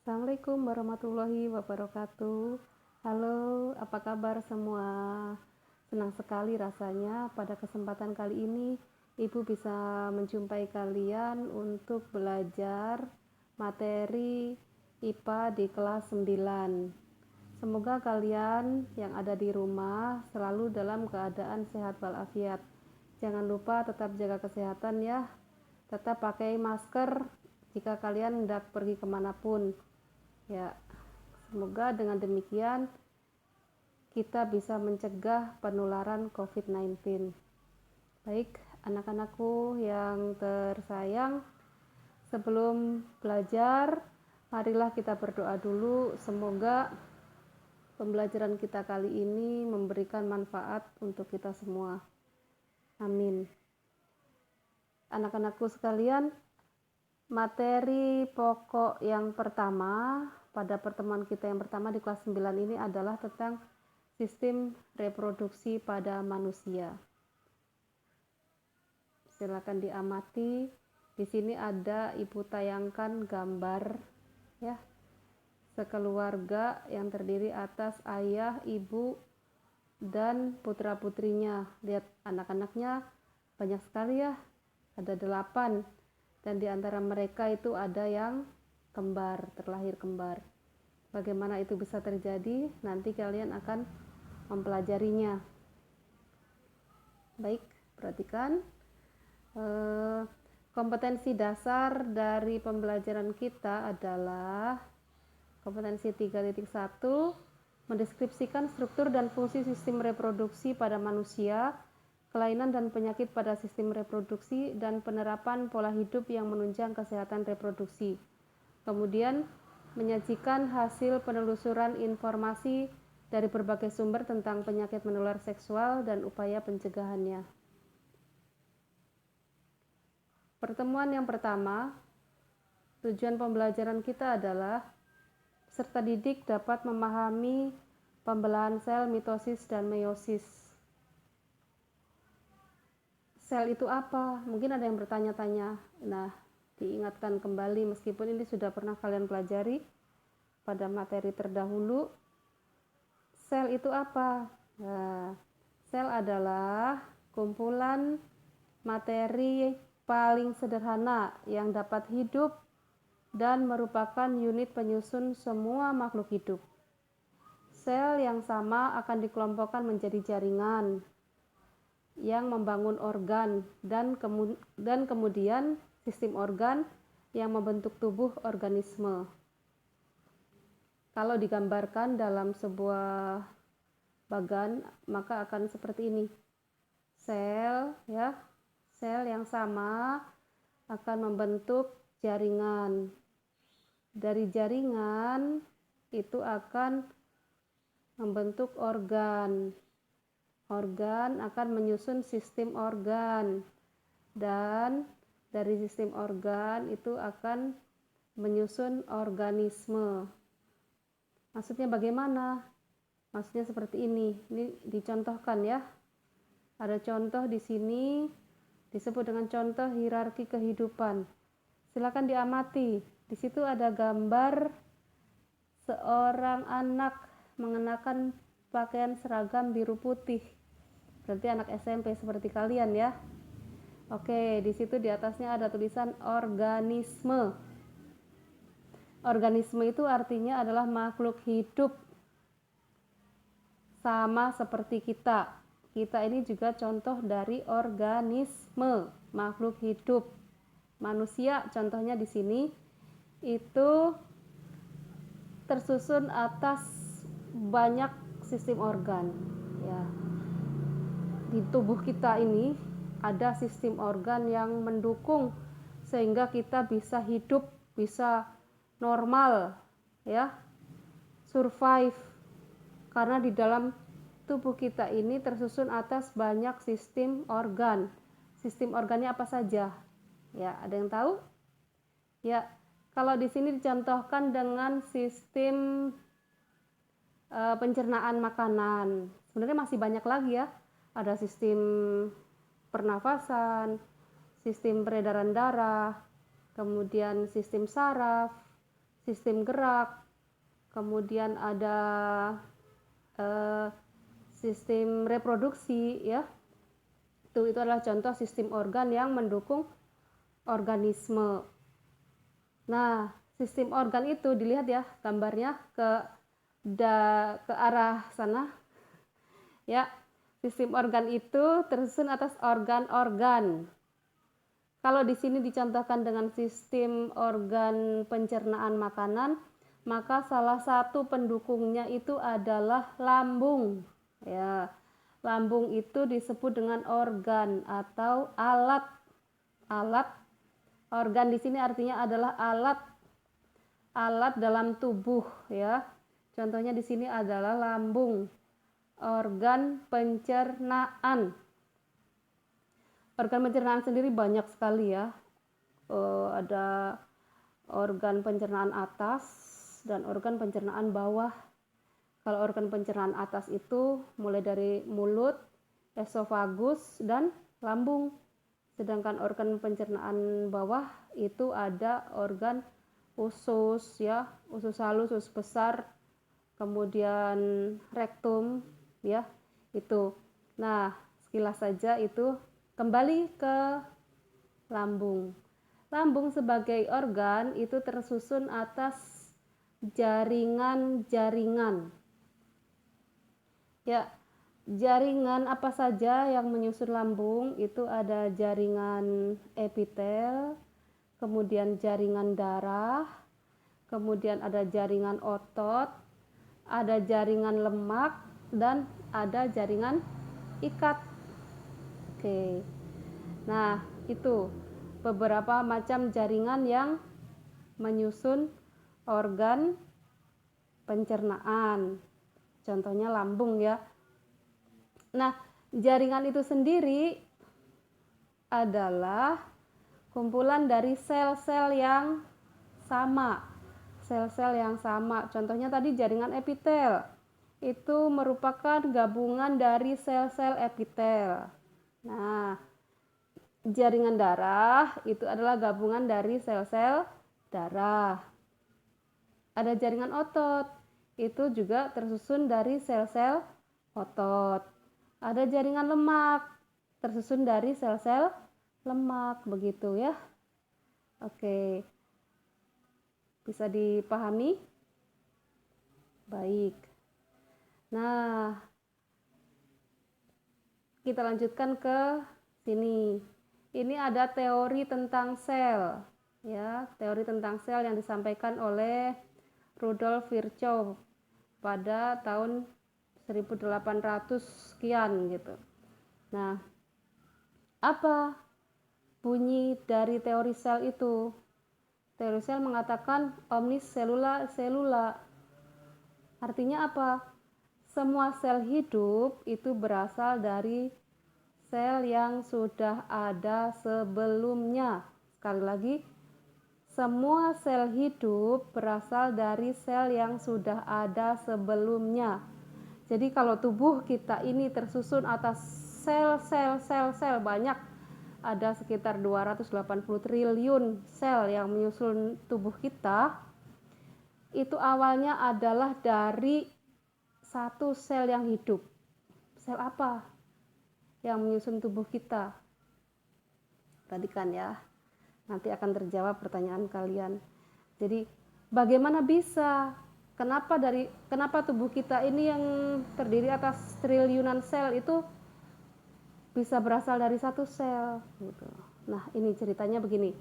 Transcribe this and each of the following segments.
Assalamualaikum warahmatullahi wabarakatuh. Halo, apa kabar semua? Senang sekali rasanya pada kesempatan kali ini Ibu bisa menjumpai kalian untuk belajar materi IPA di kelas 9. Semoga kalian yang ada di rumah selalu dalam keadaan sehat walafiat. Jangan lupa tetap jaga kesehatan ya. Tetap pakai masker jika kalian hendak pergi kemanapun. Ya, semoga dengan demikian kita bisa mencegah penularan COVID-19. Baik, anak-anakku yang tersayang, sebelum belajar, marilah kita berdoa dulu. Semoga pembelajaran kita kali ini memberikan manfaat untuk kita semua. Amin. Anak-anakku sekalian, materi pokok yang pertama pada pertemuan kita yang pertama di kelas 9 ini adalah tentang sistem reproduksi pada manusia. Silakan diamati. Di sini ada Ibu tayangkan gambar ya. Sekeluarga yang terdiri atas ayah, ibu, dan putra-putrinya. Lihat anak-anaknya banyak sekali ya. Ada 8. Dan di antara mereka itu ada yang kembar, terlahir kembar. Bagaimana itu bisa terjadi? Nanti kalian akan mempelajarinya. Baik, perhatikan. Kompetensi dasar dari pembelajaran kita adalah kompetensi 3.1, mendeskripsikan struktur dan fungsi sistem reproduksi pada manusia, kelainan dan penyakit pada sistem reproduksi, dan penerapan pola hidup yang menunjang kesehatan reproduksi. Kemudian, menyajikan hasil penelusuran informasi dari berbagai sumber tentang penyakit menular seksual dan upaya pencegahannya. Pertemuan yang pertama, tujuan pembelajaran kita adalah peserta didik dapat memahami pembelahan sel, mitosis, dan meiosis. Sel itu apa? Mungkin ada yang bertanya-tanya. Nah, diingatkan kembali meskipun ini sudah pernah kalian pelajari pada materi terdahulu. Sel itu apa? Nah, sel adalah kumpulan materi paling sederhana yang dapat hidup dan merupakan unit penyusun semua makhluk hidup. Sel yang sama akan dikelompokkan menjadi jaringan yang membangun organ dan kemudian sistem organ yang membentuk tubuh organisme. Kalau digambarkan dalam sebuah bagan, maka akan seperti ini. Sel ya, sel yang sama akan membentuk jaringan. Dari jaringan itu akan membentuk organ. Organ akan menyusun sistem organ, dan dari sistem organ itu akan menyusun organisme. Maksudnya bagaimana? Maksudnya seperti ini. Ini dicontohkan ya. Ada contoh di sini disebut dengan contoh hierarki kehidupan. Silakan diamati. Di situ ada gambar seorang anak mengenakan pakaian seragam biru putih. Berarti anak SMP seperti kalian ya. Oke, di situ di atasnya ada tulisan organisme. Organisme itu artinya adalah makhluk hidup. Sama seperti kita. Kita ini juga contoh dari organisme, makhluk hidup. Manusia contohnya di sini itu tersusun atas banyak sistem organ ya. Di tubuh kita ini ada sistem organ yang mendukung sehingga kita bisa hidup, bisa normal ya, survive, karena di dalam tubuh kita ini tersusun atas banyak sistem organ. Sistem organnya apa saja? Ya, ada yang tahu? Ya, kalau di sini dicontohkan dengan sistem pencernaan makanan. Sebenarnya masih banyak lagi ya. Ada sistem pernafasan, sistem peredaran darah, kemudian sistem saraf, sistem gerak, kemudian ada sistem reproduksi ya. Itu adalah contoh sistem organ yang mendukung organisme. Nah, sistem organ itu dilihat ya gambarnya ke arah sana. Ya, sistem organ itu tersusun atas organ-organ. Kalau di sini dicontohkan dengan sistem organ pencernaan makanan, maka salah satu pendukungnya itu adalah lambung. Ya, lambung itu disebut dengan organ atau alat. Alat organ di sini artinya adalah alat dalam tubuh ya. Contohnya di sini adalah lambung, organ pencernaan. Organ pencernaan sendiri banyak sekali ya. Ada organ pencernaan atas dan organ pencernaan bawah. Kalau organ pencernaan atas itu mulai dari mulut, esofagus, dan lambung. Sedangkan organ pencernaan bawah itu ada organ usus ya, usus halus, usus besar, kemudian rektum ya, itu. Nah, sekilas saja itu. Kembali ke lambung. Lambung sebagai organ itu tersusun atas jaringan-jaringan. Ya, jaringan apa saja yang menyusun lambung? Itu ada jaringan epitel, kemudian jaringan darah, kemudian ada jaringan otot, ada jaringan lemak, dan ada jaringan ikat. Oke. Nah, itu beberapa macam jaringan yang menyusun organ pencernaan. Contohnya lambung ya. Nah, jaringan itu sendiri adalah kumpulan dari sel-sel yang sama. Sel-sel yang sama. Contohnya tadi jaringan epitel. Itu merupakan gabungan dari sel-sel epitel. Nah, jaringan darah itu adalah gabungan dari sel-sel darah. Ada jaringan otot, itu juga tersusun dari sel-sel otot. Ada jaringan lemak, tersusun dari sel-sel lemak, begitu ya. Oke, bisa dipahami? Baik. Nah, kita lanjutkan ke sini. Ini ada teori tentang sel, ya, teori tentang sel yang disampaikan oleh Rudolf Virchow pada tahun 1800 sekian gitu. Nah, apa bunyi dari teori sel itu? Teori sel mengatakan omnis cellula cellula. Artinya apa? Semua sel hidup itu berasal dari sel yang sudah ada sebelumnya. Sekali lagi, semua sel hidup berasal dari sel yang sudah ada sebelumnya. Jadi kalau tubuh kita ini tersusun atas sel banyak, ada sekitar 280 triliun sel yang menyusun tubuh kita. Itu awalnya adalah dari satu sel yang hidup. Sel apa yang menyusun tubuh kita? Perhatikan ya, nanti akan terjawab pertanyaan kalian. Jadi bagaimana bisa, kenapa tubuh kita ini yang terdiri atas triliunan sel itu bisa berasal dari satu sel gitu. Nah, ini ceritanya begini.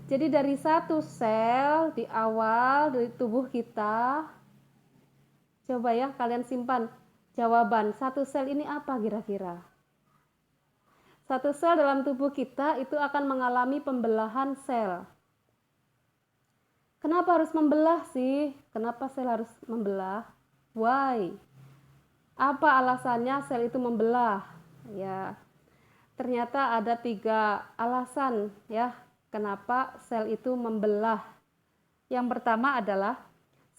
Jadi dari satu sel di awal dari tubuh kita, coba ya kalian simpan jawaban, satu sel ini apa kira-kira? Satu sel dalam tubuh kita itu akan mengalami pembelahan sel. Kenapa harus membelah sih? Kenapa sel harus membelah? Why? Apa alasannya sel itu membelah? Ya, ternyata ada 3 alasan ya kenapa sel itu membelah. Yang pertama adalah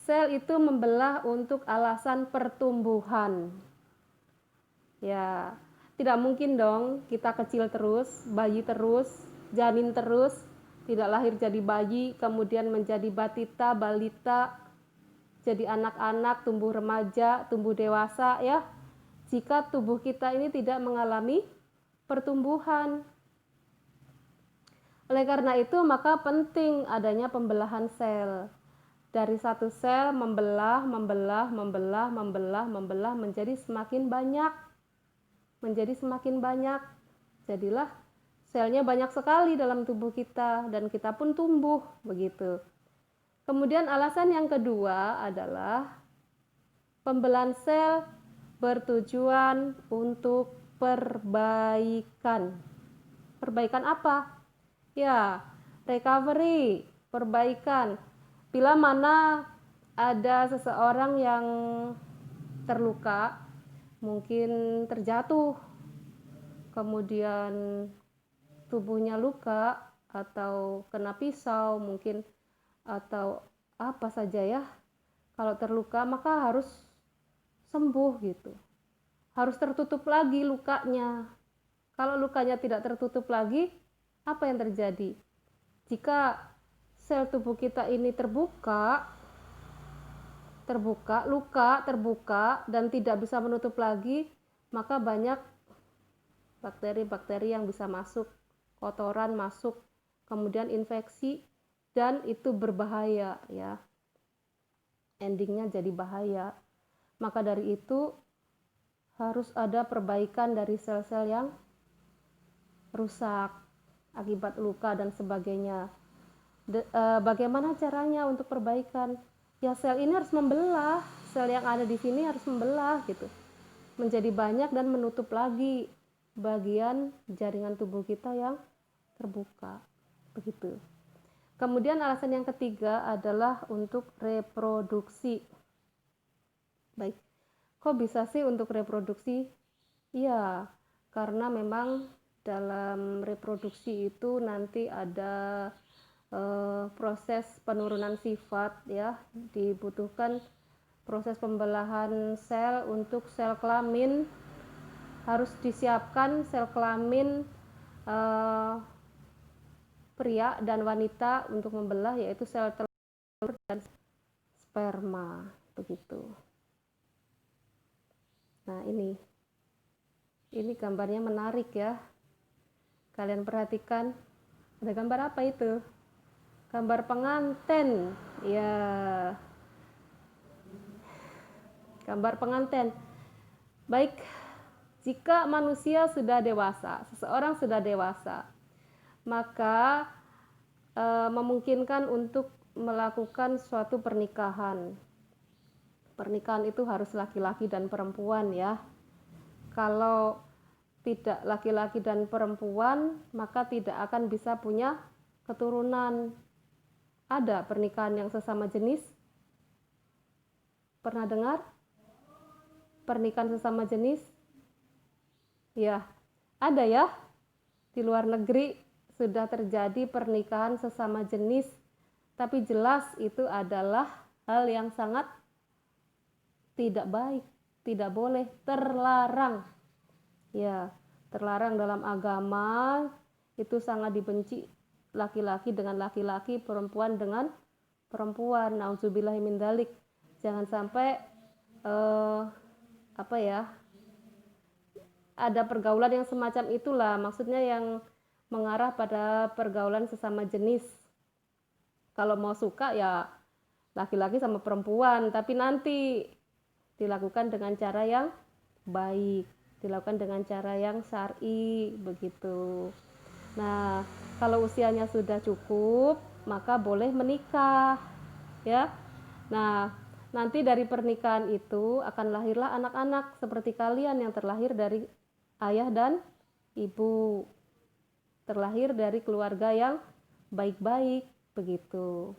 sel itu membelah untuk alasan pertumbuhan. Ya, tidak mungkin dong kita kecil terus, bayi terus, janin terus, tidak lahir jadi bayi, kemudian menjadi batita, balita, jadi anak-anak, tumbuh remaja, tumbuh dewasa ya. Jika tubuh kita ini tidak mengalami pertumbuhan. Oleh karena itu maka penting adanya pembelahan sel. Dari satu sel membelah menjadi semakin banyak. Jadilah selnya banyak sekali dalam tubuh kita dan kita pun tumbuh begitu. Kemudian alasan yang kedua adalah pembelahan sel bertujuan untuk perbaikan. Perbaikan apa? Ya, recovery, perbaikan. Bila mana ada seseorang yang terluka, mungkin terjatuh, kemudian tubuhnya luka atau kena pisau mungkin atau apa saja ya, kalau terluka maka harus sembuh gitu, harus tertutup lagi lukanya. Kalau lukanya tidak tertutup lagi, apa yang terjadi? Jika sel tubuh kita ini terbuka, luka terbuka dan tidak bisa menutup lagi, maka banyak bakteri-bakteri yang bisa masuk, kotoran masuk, kemudian infeksi, dan itu berbahaya ya. Endingnya jadi bahaya. Maka dari itu harus ada perbaikan dari sel-sel yang rusak akibat luka dan sebagainya. Bagaimana caranya untuk perbaikan? Ya sel ini harus membelah, sel yang ada di sini harus membelah gitu, menjadi banyak dan menutup lagi bagian jaringan tubuh kita yang terbuka begitu. Kemudian alasan yang ketiga adalah untuk reproduksi. Baik, kok bisa sih untuk reproduksi? Iya, karena memang dalam reproduksi itu nanti ada proses penurunan sifat ya, dibutuhkan proses pembelahan sel untuk sel kelamin, harus disiapkan sel kelamin pria dan wanita untuk membelah, yaitu sel telur dan sperma begitu. Nah ini gambarnya menarik ya, kalian perhatikan. Ada gambar apa itu? Gambar pengantin ya, gambar pengantin. Baik, jika manusia sudah dewasa, seseorang sudah dewasa, maka memungkinkan untuk melakukan suatu pernikahan. Pernikahan itu harus laki-laki dan perempuan ya. Kalau tidak laki-laki dan perempuan, maka tidak akan bisa punya keturunan. Ada pernikahan yang sesama jenis? Pernah dengar? Pernikahan sesama jenis? Ya, ada ya. Di luar negeri sudah terjadi pernikahan sesama jenis, tapi jelas itu adalah hal yang sangat tidak baik, tidak boleh, terlarang. Ya, terlarang dalam agama, itu sangat dibenci, laki-laki dengan laki-laki, perempuan dengan perempuan. Nauzubillahi min dzalik. Jangan sampai ada pergaulan yang semacam itulah, maksudnya yang mengarah pada pergaulan sesama jenis. Kalau mau suka ya laki-laki sama perempuan, tapi nanti dilakukan dengan cara yang baik, dilakukan dengan cara yang syar'i begitu. Nah, kalau usianya sudah cukup, maka boleh menikah ya. Nah, nanti dari pernikahan itu akan lahirlah anak-anak seperti kalian yang terlahir dari ayah dan ibu, terlahir dari keluarga yang baik-baik begitu.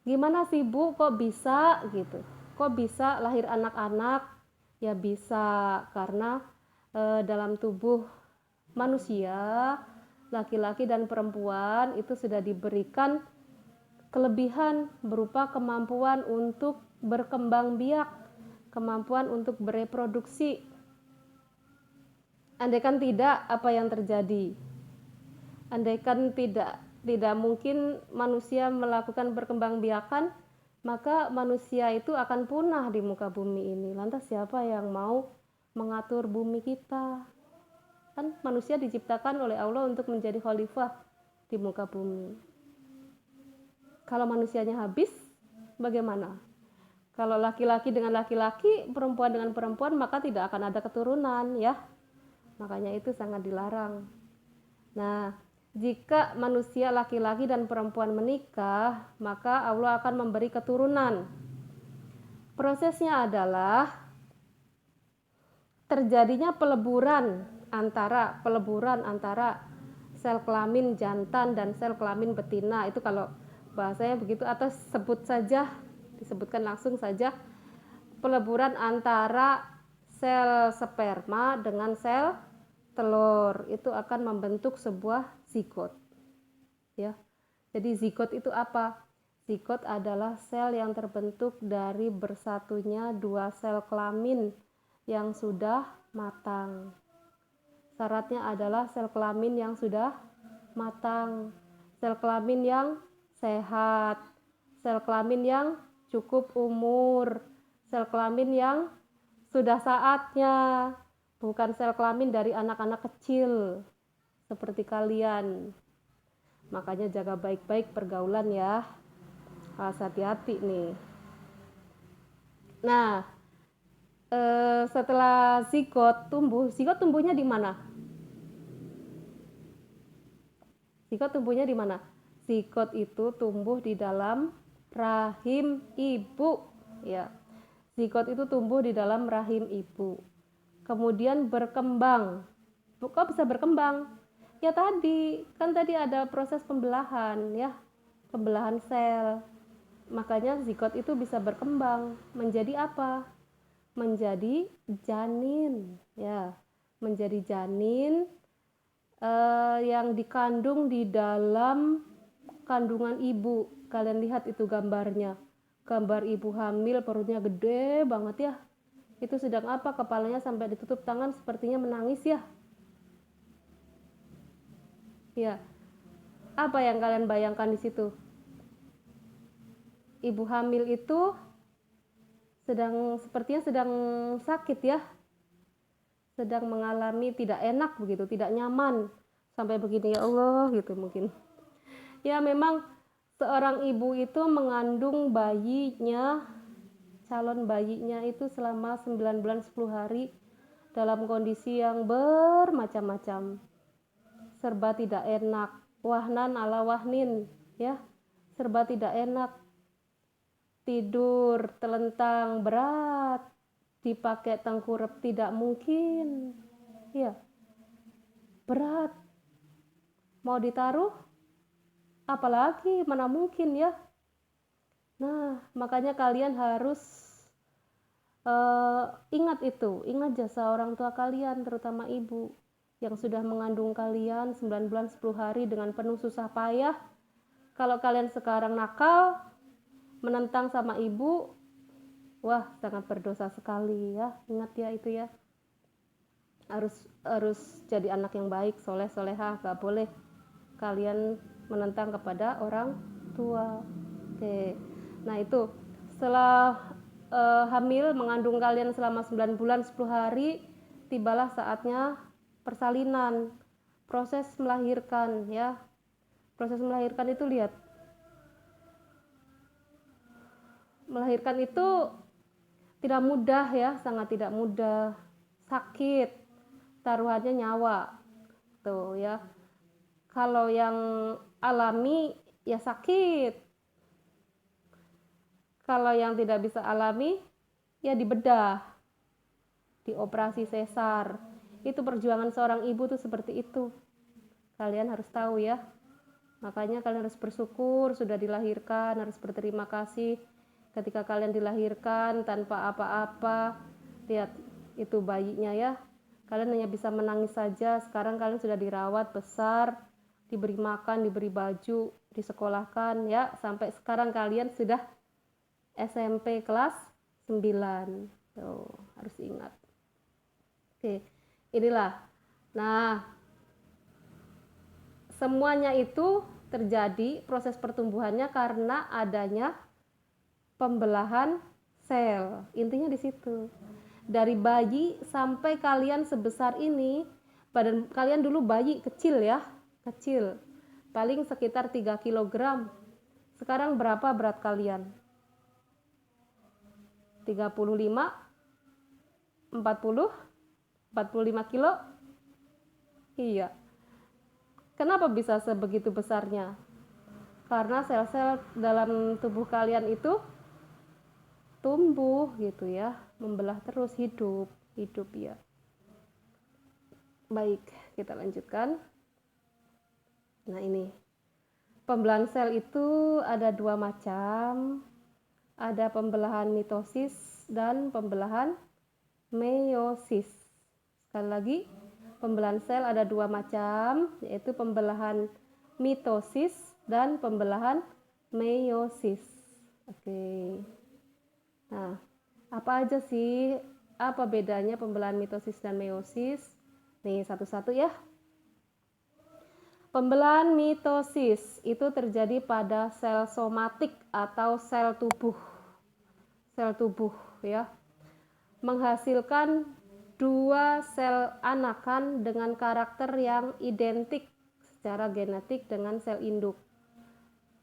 Gimana sih Bu, kok bisa gitu? Kok bisa lahir anak-anak? Ya bisa karena dalam tubuh manusia, laki-laki dan perempuan itu sudah diberikan kelebihan berupa kemampuan untuk berkembang biak, kemampuan untuk bereproduksi. Andaikan tidak, apa yang terjadi? Andaikan tidak tidak mungkin manusia melakukan perkembangbiakan, maka manusia itu akan punah di muka bumi ini. Lantas siapa yang mau mengatur bumi kita? Kan manusia diciptakan oleh Allah untuk menjadi khalifah di muka bumi. Kalau manusianya habis, bagaimana? Kalau laki-laki dengan laki-laki, perempuan dengan perempuan, maka tidak akan ada keturunan, ya. Makanya itu sangat dilarang. Nah, jika manusia laki-laki dan perempuan menikah, maka Allah akan memberi keturunan. Prosesnya adalah terjadinya peleburan antara sel kelamin jantan dan sel kelamin betina. Itu kalau bahasanya begitu, atau disebutkan langsung saja, peleburan antara sel sperma dengan sel telur itu akan membentuk sebuah zigot, ya. Jadi zigot itu apa? Zigot adalah sel yang terbentuk dari bersatunya dua sel kelamin yang sudah matang. Syaratnya adalah sel kelamin yang sudah matang, sel kelamin yang sehat, sel kelamin yang cukup umur, sel kelamin yang sudah saatnya, bukan sel kelamin dari anak-anak kecil seperti kalian. Makanya jaga baik-baik pergaulan ya, harus hati-hati nih. Nah, setelah zigot tumbuhnya di mana? Zigot tumbuhnya di mana? Zigot itu tumbuh di dalam rahim ibu, ya. Zigot itu tumbuh di dalam rahim ibu. Kemudian berkembang. Kok bisa berkembang? Ya tadi ada proses pembelahan, ya. Pembelahan sel. Makanya zigot itu bisa berkembang menjadi apa? Menjadi janin, ya. Menjadi janin yang dikandung di dalam kandungan ibu. Kalian lihat itu gambarnya. Gambar ibu hamil, perutnya gede banget ya. Itu sedang apa? Kepalanya sampai ditutup tangan, sepertinya menangis ya. Ya. Apa yang kalian bayangkan di situ? Ibu hamil itu sepertinya sedang sakit ya. Sedang mengalami tidak enak begitu, tidak nyaman. Sampai begini, ya Allah gitu mungkin. Ya memang seorang ibu itu mengandung bayinya, calon bayinya itu selama 9 bulan 10 hari dalam kondisi yang bermacam-macam. Serba tidak enak, wahnan ala wahnin, ya. Serba tidak enak. Tidur telentang berat, dipakai tengkurap tidak mungkin, ya. Berat. Mau ditaruh apalagi, mana mungkin ya. Nah, makanya kalian harus ingat jasa orang tua kalian, terutama ibu yang sudah mengandung kalian 9 bulan 10 hari dengan penuh susah payah. Kalau kalian sekarang nakal, menentang sama ibu, wah sangat berdosa sekali ya. Ingat ya itu ya. Harus jadi anak yang baik, soleh-solehah, gak boleh kalian menentang kepada orang tua. Oke. Nah itu setelah hamil mengandung kalian selama 9 bulan 10 hari, tibalah saatnya persalinan, proses melahirkan ya. Proses melahirkan itu lihat. Melahirkan itu tidak mudah ya, sangat tidak mudah. Sakit, taruhannya nyawa. Tuh ya. Kalau yang alami ya sakit. Kalau yang tidak bisa alami ya dibedah, dioperasi sesar. Itu perjuangan seorang ibu tuh seperti itu. Kalian harus tahu ya. Makanya kalian harus bersyukur sudah dilahirkan, harus berterima kasih ketika kalian dilahirkan tanpa apa-apa. Lihat itu bayinya ya. Kalian hanya bisa menangis saja. Sekarang kalian sudah dirawat besar, diberi makan, diberi baju, disekolahkan ya. Sampai sekarang kalian sudah SMP kelas 9. Tuh, harus ingat. Oke, inilah. Nah, semuanya itu terjadi proses pertumbuhannya karena adanya pembelahan sel. Intinya di situ. Dari bayi sampai kalian sebesar ini, badan kalian dulu bayi kecil ya, kecil. Paling sekitar 3 kg. Sekarang berapa berat kalian? 35, 40, 45 kilo? Iya. Kenapa bisa sebegitu besarnya? Karena sel-sel dalam tubuh kalian itu tumbuh gitu ya, membelah terus, hidup ya. Baik, kita lanjutkan. Nah ini, pembelahan sel itu ada 2 macam. Ada pembelahan mitosis dan pembelahan meiosis. Sekali lagi, pembelahan sel ada 2 macam, yaitu pembelahan mitosis dan pembelahan meiosis. Oke. Nah, apa aja sih? Apa bedanya pembelahan mitosis dan meiosis? Nih, satu-satu ya. Pembelahan mitosis itu terjadi pada sel somatik atau sel tubuh. Sel tubuh ya. Menghasilkan 2 sel anakan dengan karakter yang identik secara genetik dengan sel induk.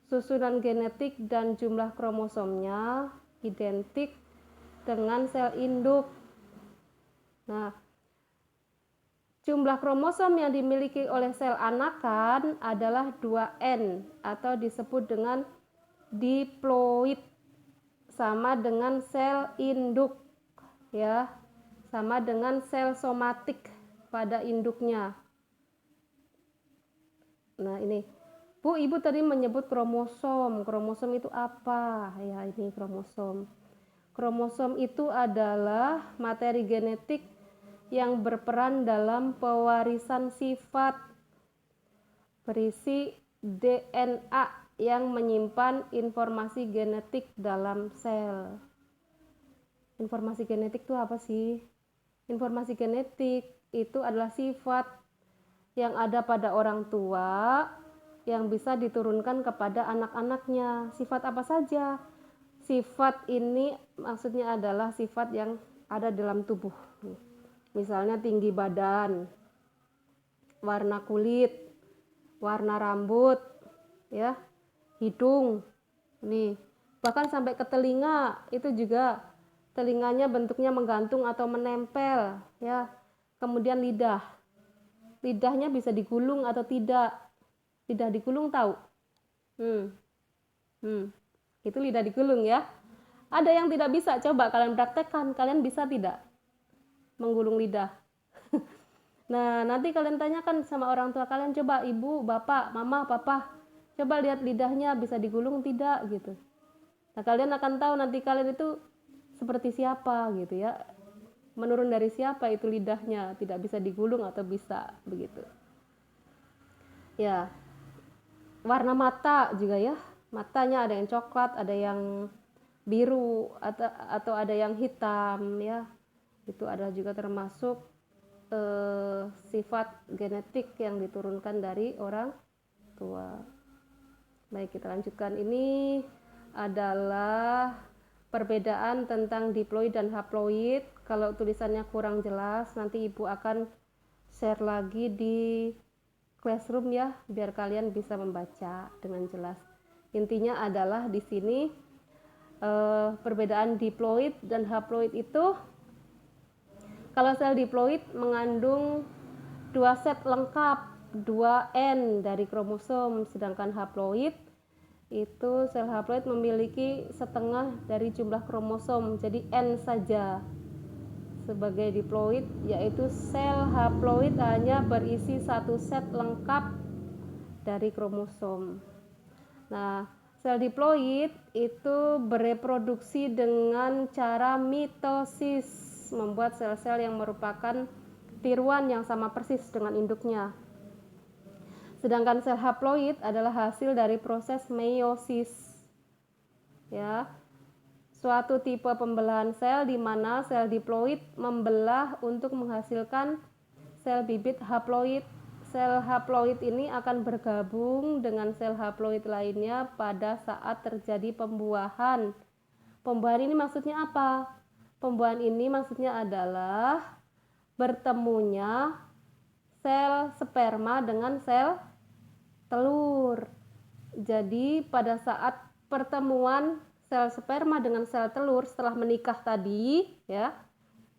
Susunan genetik dan jumlah kromosomnya identik dengan sel induk. Nah, jumlah kromosom yang dimiliki oleh sel anakan adalah 2N atau disebut dengan diploid, sama dengan sel induk ya, sama dengan sel somatik pada induknya. Nah, ini Bu, Ibu tadi menyebut kromosom. Kromosom itu apa? Ya, ini kromosom. Kromosom itu adalah materi genetik yang berperan dalam pewarisan sifat, berisi DNA yang menyimpan informasi genetik dalam sel. Informasi genetik itu apa sih? Informasi genetik itu adalah sifat yang ada pada orang tua yang bisa diturunkan kepada anak-anaknya. Sifat apa saja? Sifat ini maksudnya adalah sifat yang ada dalam tubuh. Misalnya tinggi badan, warna kulit, warna rambut, ya, hidung. Nih, bahkan sampai ke telinga, itu juga telinganya bentuknya menggantung atau menempel, ya. Kemudian lidah. Lidahnya bisa digulung atau tidak. Lidah digulung tahu? Itu lidah digulung ya. Ada yang tidak bisa, coba kalian praktekkan. Kalian bisa tidak menggulung lidah? Nah, nanti kalian tanyakan sama orang tua kalian, coba ibu, bapak, mama, papa, coba lihat lidahnya bisa digulung tidak gitu. Nah, kalian akan tahu nanti kalian itu seperti siapa gitu ya. Menurun dari siapa itu lidahnya, tidak bisa digulung atau bisa begitu. Ya. Warna mata juga ya. Matanya ada yang coklat, ada yang biru atau ada yang hitam ya. Itu adalah juga termasuk sifat genetik yang diturunkan dari orang tua. Baik, kita lanjutkan. Ini adalah perbedaan tentang diploid dan haploid. Kalau tulisannya kurang jelas, nanti Ibu akan share lagi di Classroom ya, biar kalian bisa membaca dengan jelas. Intinya adalah di sini perbedaan diploid dan haploid itu, kalau sel diploid mengandung 2 set lengkap, 2N dari kromosom, sedangkan haploid itu sel haploid memiliki setengah dari jumlah kromosom, jadi N saja. Sebagai diploid, yaitu sel haploid hanya berisi 1 set lengkap dari kromosom. Nah, sel diploid itu bereproduksi dengan cara mitosis, membuat sel-sel yang merupakan tiruan yang sama persis dengan induknya. Sedangkan sel haploid adalah hasil dari proses meiosis. Ya. Suatu tipe pembelahan sel di mana sel diploid membelah untuk menghasilkan sel bibit haploid sel haploid ini akan bergabung dengan sel haploid lainnya pada saat terjadi pembuahan. Pembuahan ini maksudnya apa? Pembuahan ini maksudnya adalah bertemunya sel sperma dengan sel telur. Jadi pada saat pertemuan sel sperma dengan sel telur setelah menikah tadi, ya,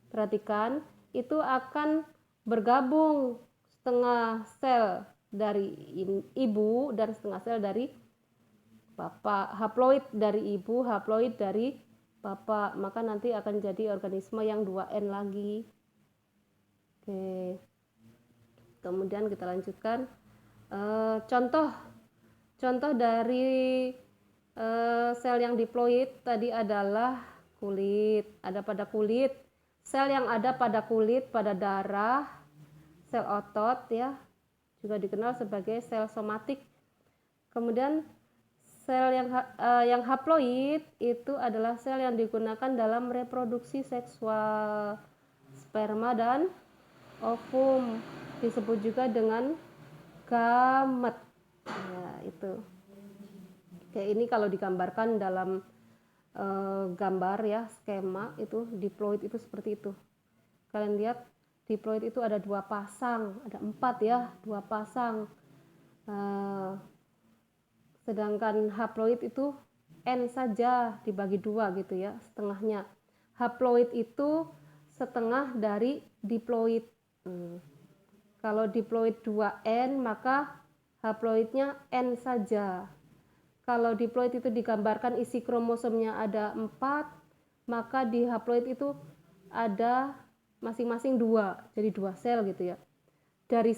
perhatikan, itu akan bergabung setengah sel dari ibu dan setengah sel dari bapak, haploid dari ibu, haploid dari bapak, maka nanti akan jadi organisme yang 2N lagi. Oke, kemudian kita lanjutkan. Contoh dari sel yang diploid tadi adalah kulit, ada pada kulit, sel yang ada pada kulit, pada darah, sel otot, ya, juga dikenal sebagai sel somatik. Kemudian sel yang haploid itu adalah sel yang digunakan dalam reproduksi seksual, sperma dan ovum, disebut juga dengan gamet. Ya, itu. Oke, ini kalau digambarkan dalam gambar, ya, skema itu diploid itu seperti itu. Kalian lihat diploid itu ada 2 pasang, ada 4, ya, 2 pasang. Sedangkan haploid itu N saja dibagi 2 gitu, ya, setengahnya. Haploid itu setengah dari diploid. Kalau diploid 2N maka haploidnya N saja. Kalau diploid itu digambarkan isi kromosomnya ada 4, maka di haploid itu ada masing-masing 2, jadi 2 sel gitu, ya. Dari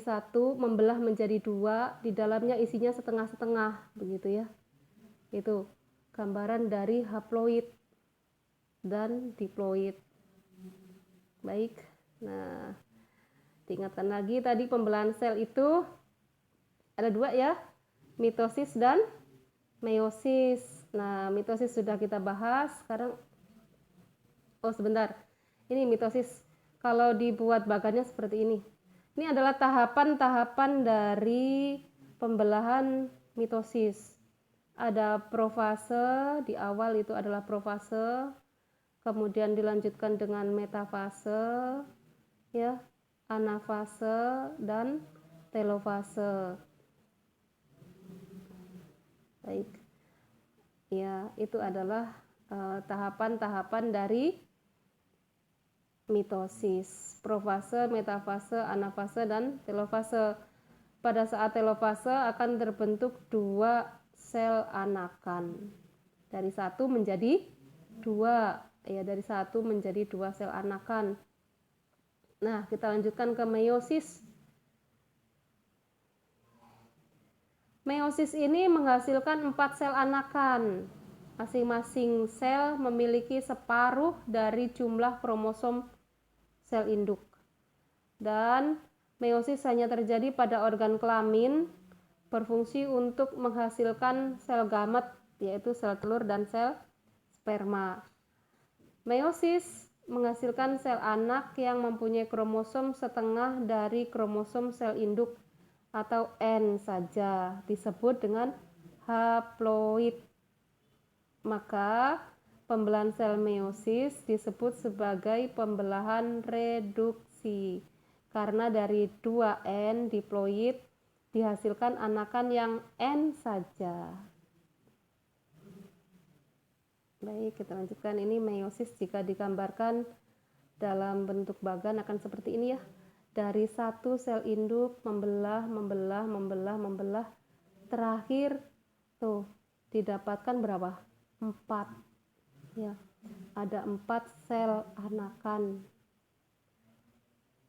satu membelah menjadi 2, di dalamnya isinya setengah-setengah begitu, ya. Itu gambaran dari haploid dan diploid. Baik. Nah, diingatkan lagi tadi pembelahan sel itu ada 2, ya, mitosis dan meiosis. Nah, mitosis sudah kita bahas. Sekarang sebentar, ini mitosis kalau dibuat bagannya seperti ini. Ini adalah tahapan-tahapan dari pembelahan mitosis. Ada profase, di awal itu adalah profase, kemudian dilanjutkan dengan metafase, ya, anafase dan telofase. Baik, ya, itu adalah tahapan-tahapan dari mitosis: profase, metafase, anafase dan telofase. Pada saat telofase akan terbentuk 2 sel anakan, dari 1 menjadi 2, ya, dari 1 menjadi 2 sel anakan. Nah, kita lanjutkan ke meiosis. Meiosis ini menghasilkan 4 sel anakan. Masing-masing sel memiliki separuh dari jumlah kromosom sel induk. Dan meiosis hanya terjadi pada organ kelamin, berfungsi untuk menghasilkan sel gamet, yaitu sel telur dan sel sperma. Meiosis menghasilkan sel anak yang mempunyai kromosom setengah dari kromosom sel induk atau N saja, disebut dengan haploid. Maka pembelahan sel meiosis disebut sebagai pembelahan reduksi, karena dari 2N diploid dihasilkan anakan yang N saja. Baik, kita lanjutkan. Ini meiosis jika digambarkan dalam bentuk bagan akan seperti ini, ya. Dari 1 sel induk membelah, terakhir tuh didapatkan berapa? 4, ya. Ada 4 sel anakan.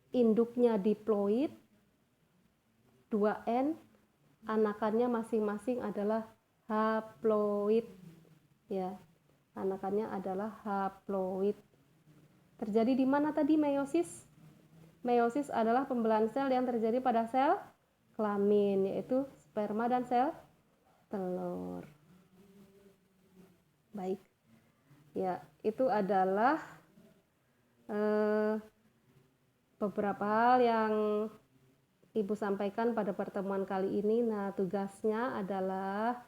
Induknya diploid 2N, anakannya masing-masing adalah haploid, ya. Anakannya adalah haploid. Terjadi di mana tadi meiosis? Meiosis adalah pembelahan sel yang terjadi pada sel kelamin, yaitu sperma dan sel telur. Baik, ya, itu adalah beberapa hal yang Ibu sampaikan pada pertemuan kali ini. Nah, tugasnya adalah,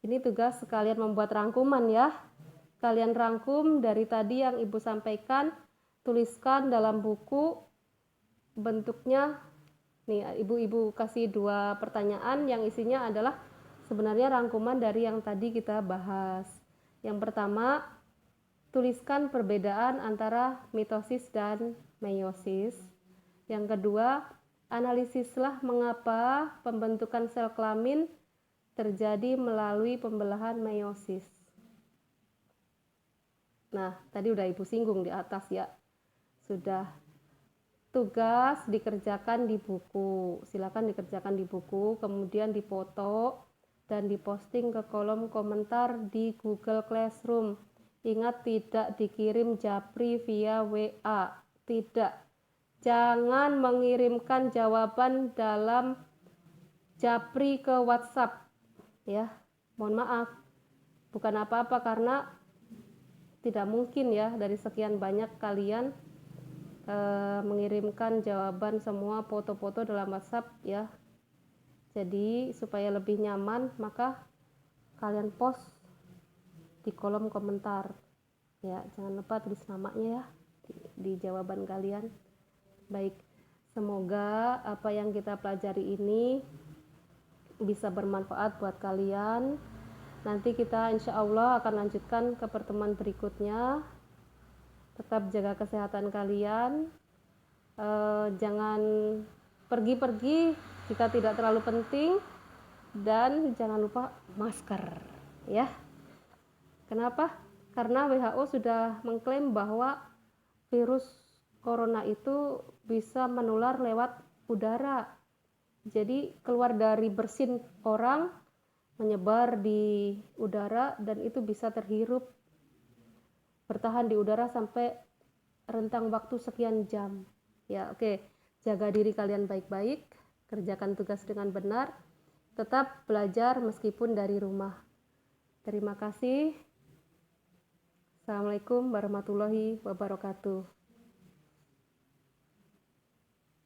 ini tugas sekalian membuat rangkuman ya. Kalian rangkum dari tadi yang Ibu sampaikan, tuliskan dalam buku. Bentuknya, nih Ibu kasih 2 pertanyaan yang isinya adalah sebenarnya rangkuman dari yang tadi kita bahas. Yang pertama, tuliskan perbedaan antara mitosis dan meiosis. Yang kedua, analisislah mengapa pembentukan sel kelamin terjadi melalui pembelahan meiosis. Nah, tadi udah Ibu singgung di atas ya. Sudah. Tugas dikerjakan di buku. Silakan dikerjakan di buku, kemudian dipoto dan diposting ke kolom komentar di Google Classroom. Ingat, tidak dikirim japri via WA. Tidak. Jangan mengirimkan jawaban dalam japri ke WhatsApp ya. Mohon maaf, bukan apa-apa, karena tidak mungkin ya dari sekian banyak kalian mengirimkan jawaban semua foto-foto dalam WhatsApp ya. Jadi supaya lebih nyaman, maka kalian post di kolom komentar ya. Jangan lupa tulis namanya ya di jawaban kalian. Baik, semoga apa yang kita pelajari ini bisa bermanfaat buat kalian. Nanti kita insya Allah akan lanjutkan ke pertemuan berikutnya. Tetap jaga kesehatan kalian. Jangan pergi-pergi jika tidak terlalu penting. Dan jangan lupa masker ya. Kenapa? Karena WHO sudah mengklaim bahwa virus corona itu bisa menular lewat udara. Jadi keluar dari bersin orang, menyebar di udara, dan itu bisa terhirup, bertahan di udara sampai rentang waktu sekian jam. Ya, oke. Jaga diri kalian baik-baik, kerjakan tugas dengan benar, tetap belajar meskipun dari rumah. Terima kasih. Assalamualaikum warahmatullahi wabarakatuh.